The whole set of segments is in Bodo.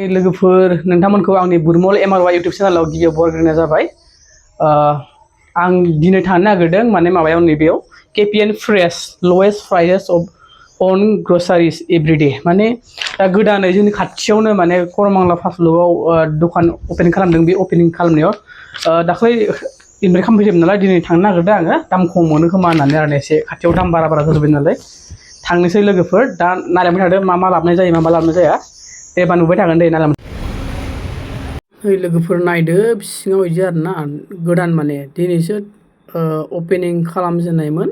लोगोफोर नोंथांमोनखौ आंनि बुरमल एमआरवाइ इउटिउब चेनेलाव गिबियाव बरायग्रोनाय जाबाय। आं दिनै थांनो नागिरदों माने माबायाव नैबेयाव केपिएन fresh lowest price of on groceries everyday माने दा गोदानै जोंनि खाथियावनो माने करमांला फास्ट ब्लकआव दखान अपेनिं खालामदों। बे अपेनिं खालामनायाव दाख्लै इनभाइट खालामफैदोंमोन नालाय दिनै थांनो नागिरदों आङो दाम खम मोनो खोमा होननानै आरो एसे खाथियाव दाम बारा जाजोब्बाय नालाय थांनोसै लोगोफोर दा नायलांबाय थादों मा लाबोनाय जायो मा लाबोनाय जाया एबा नुबाय थागोन दे नायलांबाय। लोगोफोर नायदो सिङाव बिदि आरोना गोदान माने दिनैसो अपेनिं खालामजेननायमोन।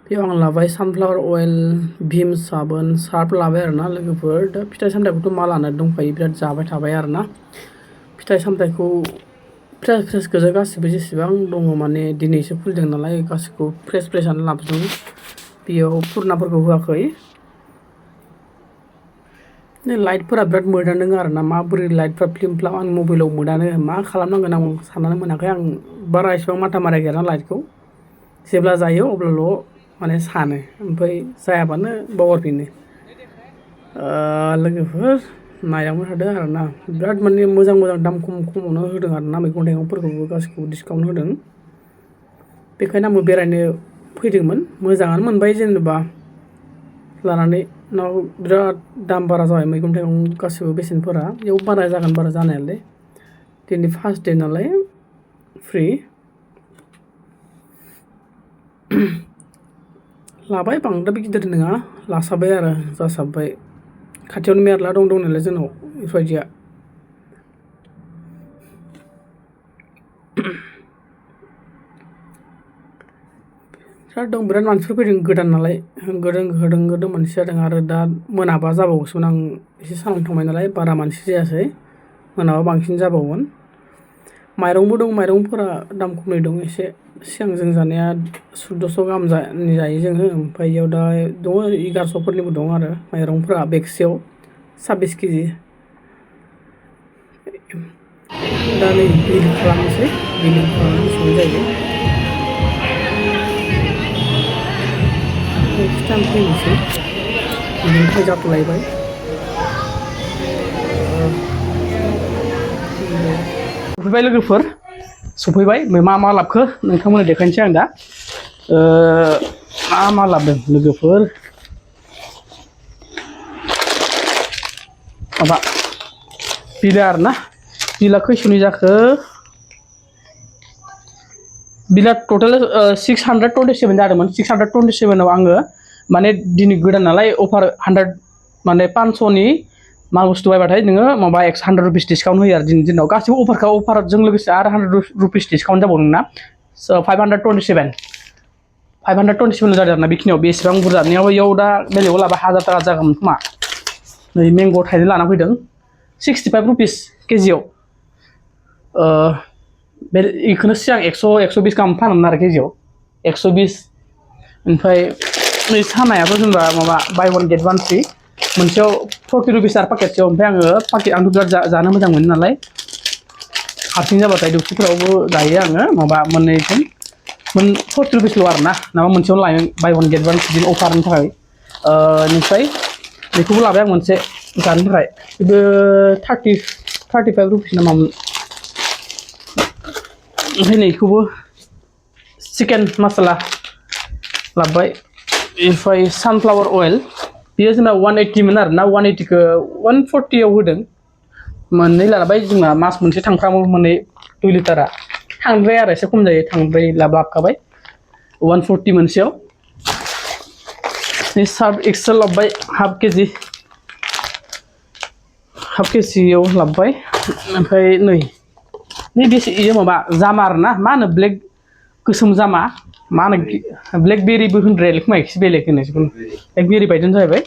बेयाव आं लाबाय सानफ्लावार अइल भिम साबोन सार्फ लाबाय आरोना लोगोफोर दा फिथाइ सामथाइखौथ' मा लाना दंखायो बिराद जाबाय थाबाय आरोना फिथाइ सामथाइखौ फ्रेस गोजा गासिबो जेसेबां दङ माने दिनैसो खुलिदों नालाय गासिखौबो फ्रेसआनो लाबोदों। बेयाव फुरनाफोरखौ होआखै। लाइटफोरा बिराद मोदानदों आरोना माबोरै लाइटफ्रा फ्लिम फ्लाम आं मबाइलाव मोदानो मा खालामनांगोन आं साननानै मोनाखै। आं बारा इसेबां माथा माराखै आरोना लाइटखौ जेब्ला जायो अब्लाल' माने सानो ओमफ्राय जायाबानो बावगारफिनो। लोगोफोर नायलांबाय थादों आरोना बिराद माने मोजां दाम खमावनो होदों आरोना मैगं थाइगंफोरखौबो गासिखौबो डिसकाउन्ट होदों। बेखायनो आंबो बेरायनो फैदोंमोन मोजाङानो मोनबाय जेनेबा लानानै उनाव बिराद दाम बारा जाबाय मैगं थाइगं गासिबो बेसेनफोरा बेयाव बारा जागोन बारा जानायालाय दिनै फार्स्ट दे नालाय फ्रि लाबाय बांद्राय गिदिर नङा लासाबबाय आरो जासाबबाय खाथियावनो मेरला दंनायालाय जोंनाव बेफोरबायदिया बिराद मानसिफोर फैदों गोदान नालाय होदों मानसि जादों आरो दा मोनाबा जाबावोसोमोन। आं एसे सानाव थांबाय नालाय बारा मानसि जायासै मोनाबा बांसिन जाबावगोन। माइरंबो दं माइरंफोरा दाम खमनि दं एसे सिगां जों जानाया 1400 गाहाम जायो जोङो ओमफ्राय इयाव दा दङ 1100फोरनिबो दं आरो माइरंफोरा बेगसेयाव 26 केजि। दा नै बिल खालामनोसै बिलिं खालामनानै बेसेबां जायो नेक्स्ट टाइम फैनोसै बिनिफ्राय जाथ'लायबाय। सफैबाय लोगोफोर सफैबाय मा लाबखो नोंथांमोननो देखायनोसै आं दा मा लाबोदों लोगोफोर माबा बिला आरोना बिला खैस'नि जाखो बिला टटेल 627 जादोंमोन। 627आव आङो माने दिनै गोदान नालाय अफार 100 माने 500नि माल बुस्थु बायबाथाय नोङो माबा 100 रुपिस डिसकाउन्ट होयो आरो दिनाव गासिबो अफारजों लोगोसे आरो 100 रुपिस डिसकाउन्ट जाबावदों ना 527 जादों आरोना बेखिनियाव बेसेबां बुरजा इयाव दा बेलेगाव लाबा 1000 थाखा जागौमोन खोमा। नै मेंग' थाइनै लाना फैदों 65 रुपिस केजियाव बेखौनो सिगां 120 गाहाम फानोमोन आरो केजियाव 120 ओमफ्राय नै सानायाथ' जेनेबा माबा बाय वान गेट वान फ्रि मोनसेयाव 40 रुपिस आरो पाकेटसेयाव ओमफ्राय आंथ' बिराद जानो मोजां मोनो नालाय हारसिं जाबाथाय दौसिफोरावबो जायो आङो माबा मोननैजों 40 रुपिसल' आरो ना नामा मोनसेयावनो लायो बाय वान गेट वान बिदिनो अफारनि थाखाय। बेनिफ्राय बेखौबो लाबाय आं मोनसे जानो थाखाय बेबो 35 रुपिस नामामोन। ओमफ्राय नैखौबो चिकेन मसाला लाबाय। ओमफ्राय सानफ्लावार अइल बेयो जोंना 180 मोन आरो ना 180खौ 140आव होदों मोननै लाबाय जोंना मास मोनसे थांफ्रामो मोननै 2 लिटारा थांद्राय आरो एसे खम जायो थांद्राय लाबोखाबाय 140 मोनसेयाव। नै सार्फ एक्सेल लाबाय हाफ केजियाव लाबाय। ओमफ्राय नै बेसे इयो माबा जामा आरो ना मा होनो ब्लेक गोसोम जामा मा होनो ब्लेकबेरिबो होनद्रायालै खोमा एसे बेलेग होनो जिखुनु ब्लेकबेरि बायदिनो जाहैबाय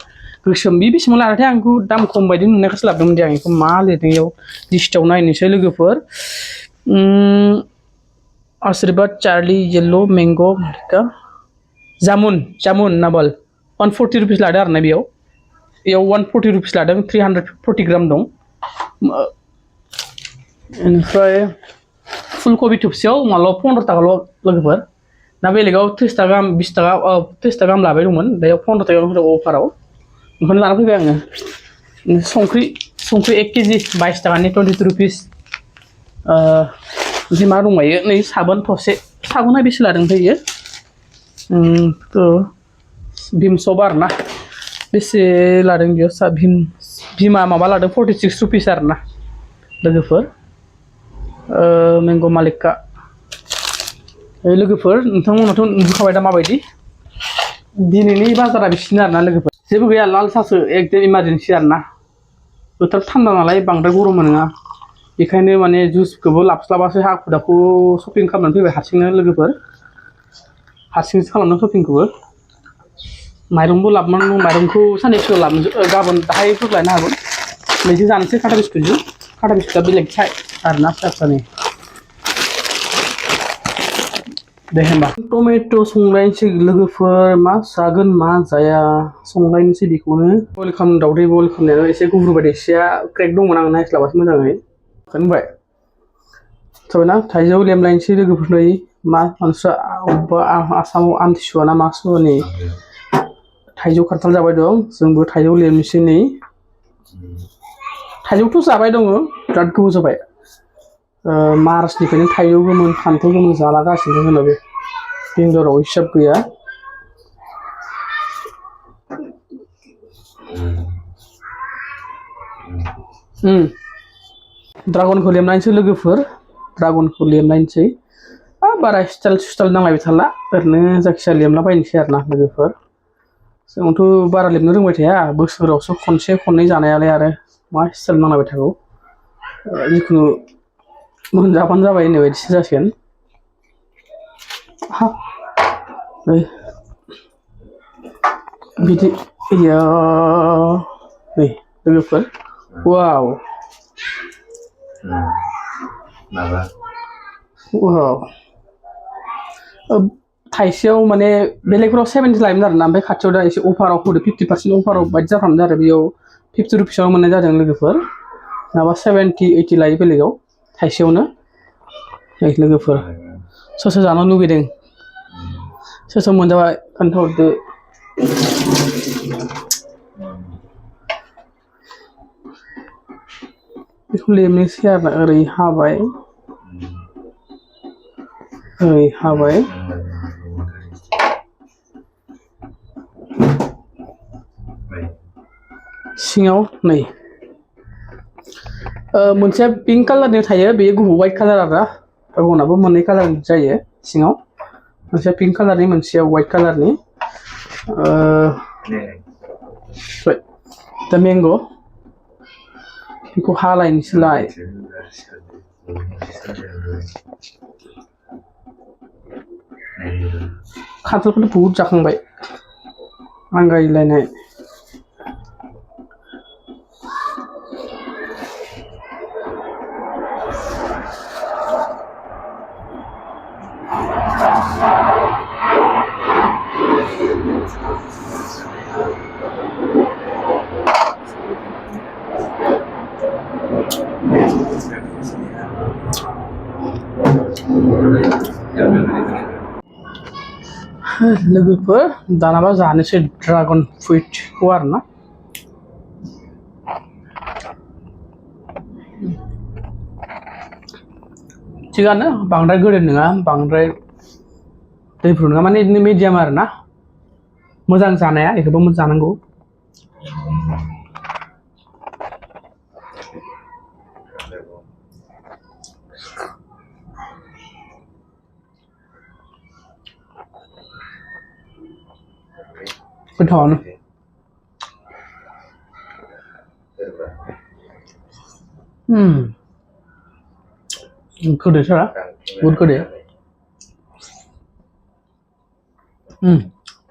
गोसोम बे बेसेबां लानायथाय आंखौ दाम खम बायदि नुनायखौसो लाबोदोंमोन दे आं बेखौ मा लिरदों इयाव लिस्टआव नायनोसै लोगोफोर आशीर्वाद चार्ली येल्लो मैंग' जामुन नाबल 140 रुपिस लादों आरोना बेयाव 140 रुपिस लादों 340 ग्राम दं। ओमफ्राय फुलकबि थुबसेयाव मालाबा 15 थाखाल' लोगोफोर ना बेलेगाव 30 थाखा गाहाम 20 थाखा 30 थाखा गाहाम लाबाय दंमोन दायाव 15 थाखा होदों अफाराव ओंखायनो लाना फैबाय आङो। संख्रि 1 केजि 22 टाकानि 22 रुपिस ओमफ्राय मा दंबायो नै साबोन थरसे साबोना बेसे लादों फैयो भीम सप आरोना बेसे लादों बेयाव भीमा माबा लादों 46 रुपिस आरोना लोगोफोर मेंग' मालिका लोगोफोर नोंथांमोनाथ' नुखाबाय दा माबायदि दिनैनि बाजारा बिसिनो आरोना लोगोफोर जेबो गैया लाल साहासो एकदम इमारजेन्सि आरोना बोथोर थान्दा नालाय बांद्राय गरम नङा बेखायनो माने जुसखौबो लाबस्लाबासो हाखु दाखु शपिं खालामनानै फैबाय हारसिंनो लोगोफोर हारसिंसो खालामनो शपिंखौबो माइरंबो लाबोनांगौ माइरंखौ साननै सिगां लाबोनो गाबोन दाहायफोर लायनो हागोन नैजों जानोसै खाथा बिस्कुटआ बेलेग साइ आरोना फिसा फिसानि दे होमबा टमेट' संलायनोसै लोगोफोर मा जागोन मा जाया संलायनोसै बेखौनो बयल खालाम दावदै बयल खालामनायाव एसे गुब्रुबाय एसेया क्रेक दंमोन आं नायस्लाबासै मोजाङै खोनाबाय जाबायना थाइजौ लेमलायनोसै लोगोफोर नै मा मानसिफ्रा अबेबा आसामाव आमथिसुवा ना मा सुवानि थाइजौ खान्थाल जाबाय दं जोंबो थाइजौ लेमनोसै नै थाइजौथ' जाबाय दङ बिराद गोबाव जाबाय मार्चनिफ्रायनो थाइजौ गोमोन खान्थाल गोमोन जालागासिनो जोंना बे बेंगलराव हिसाब गैया ड्रागनखौ लेमनायसै लोगोफोर ड्रागनखौ लेमनायसै बारा स्टाइल नांलायबाय थाला ओरैनो जायखिजाया लेमला बायनोसै आरोना लोगोफोर जोंथ' बारा लेमनो रोंबाय थाया बोसोरावसो खनसे खननै जानायालाय आरो मा स्टाइल नांलायबाय थागौ जिखुनु मोनजाबानो जाबाय होननाय बायदिसो जासिगोन बिदि नै लोगोफोर वाव थाइसेयाव माने बेलेगफोराव 70 लायोमोन आरोना ओमफ्राय खाथियाव दा एसे अफाराव होदो 50% अफाराव बायदि जाफ्रामदों आरो बेयाव 50 रुपिसाव मोननाय जादों लोगोफोर माबा 70-80 लायो बेलेगाव थाइसेयावनो लोगोफोर सोर सोर जानो लुगैदों सोर सोर मोनजाबाय खोन्थाहरदो बेखौ लेमनोसै आरोना ओरै हाबाय सिङाव नै मोनसे पिंक कालारनि थायो बेयो गुबुन वाइट कालार आरोना ड्रागनाबो मोननै कालारनि जायो सिङाव मोनसे पिंक कालारनि मोनसेया वाइट कालारनि दा मेंग' बेखौ हालायनोसैलाय खान्थालखौनो बहुद जाखांबाय आंगायलायनाय लोगोफोर दानाबा जानोसै ड्रागन फ्रुइटखौ आरोना थिगानो बांद्राय गोदै नङा बांद्राय दैब्रु नङा माने बिदिनो मिडियाम आरोना मोजां जानाया बेखौबो मोजां जानांगौ गोथावानो गोदैथारा बहुद गोदै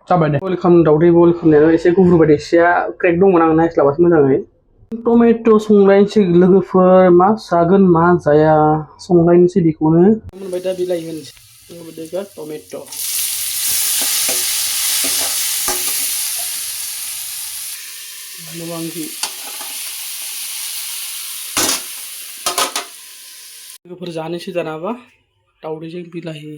जाबाय दे बयल खालाम दावदै बयल खालामनायाव एसे गुब्रुबाय एसेया क्रेक दंमोन आं नायस्लाबासै मोजाङै टमेट' संलायनोसै लोगोफोर मा जागोन मा जाया संलायनोसै बेखौनो मोनबाय दा बिलाइ होनोसै टमेट' लोगोफोर जानोसै दानाबा दावदैजों बिलाहि